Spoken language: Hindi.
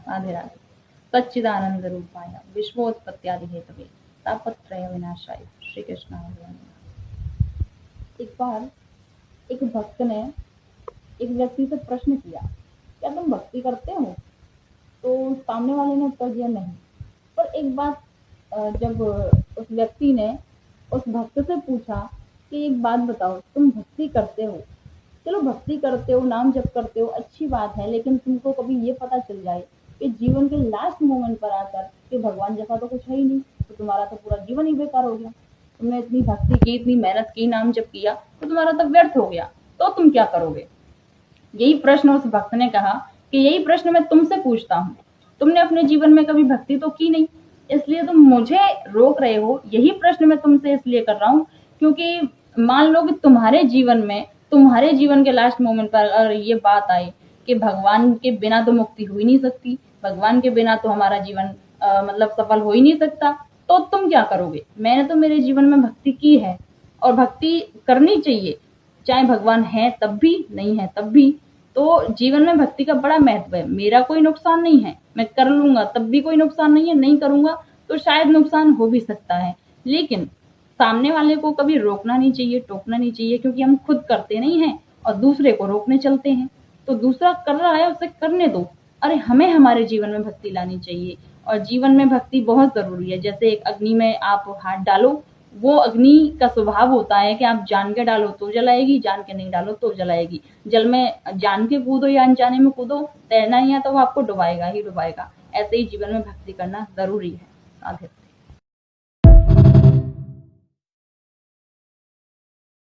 राधे राधे। सच्चिदानंद रूपाय विश्वोत्पत्त्यादि हेतवे तापत्रय विनाशाय श्री कृष्ण। एक बार एक भक्त ने एक व्यक्ति से प्रश्न किया, क्या तुम भक्ति करते हो? तो सामने वाले ने उत्तर दिया नहीं। पर एक बात जब उस व्यक्ति ने उस भक्त से पूछा कि एक बात बताओ, तुम भक्ति करते हो, चलो भक्ति करते हो, नाम जप करते हो, अच्छी बात है, लेकिन तुमको कभी ये पता चल जाए कि जीवन के लास्ट मोमेंट पर आकर कि भगवान जैसा तो कुछ है ही नहीं, तो तुम्हारा तो पूरा जीवन ही बेकार हो गया। तुमने इतनी भक्ति की, इतनी मेहनत की, नाम जप किया, तो तुम्हारा तो व्यर्थ हो गया, तो तुम क्या करोगे? यही प्रश्न उस भक्त ने कहा कि यही प्रश्न मैं तुमसे पूछता हूँ, तुमने अपने जीवन में कभी भक्ति तो की नहीं, इसलिए तुम मुझे रोक रहे हो। यही प्रश्न मैं तुमसे इसलिए कर रहा हूँ क्योंकि मान लो कि तुम्हारे जीवन के लास्ट मोमेंट पर अगर ये बात आए कि भगवान के बिना तो मुक्ति हो ही नहीं सकती, भगवान के बिना तो हमारा जीवन मतलब सफल हो ही नहीं सकता, तो तुम क्या करोगे? मैंने तो मेरे जीवन में भक्ति की है और भक्ति करनी चाहिए, चाहे भगवान है तब भी, नहीं है तब भी। तो जीवन में भक्ति का बड़ा महत्व है। मेरा कोई नुकसान नहीं है, मैं कर लूंगा तब भी कोई नुकसान नहीं है, नहीं करूंगा तो शायद नुकसान हो भी सकता है, लेकिन सामने वाले को कभी रोकना नहीं चाहिए, टोकना नहीं चाहिए, क्योंकि हम खुद करते नहीं हैं और दूसरे को रोकने चलते हैं। तो दूसरा कर रहा है उसे करने दो। अरे हमें हमारे जीवन में भक्ति लानी चाहिए और जीवन में भक्ति बहुत जरूरी है। जैसे एक अग्नि में आप हाथ डालो, वो अग्नि का स्वभाव होता है कि आप जान के डालो तो जलाएगी, जान के नहीं डालो तो जलाएगी। जल में जान के कूदो या अनजाने में कूदो, तैरना ही है तो वो आपको डुबाएगा ही डुबाएगा। ऐसे ही जीवन में भक्ति करना जरूरी है। राधे।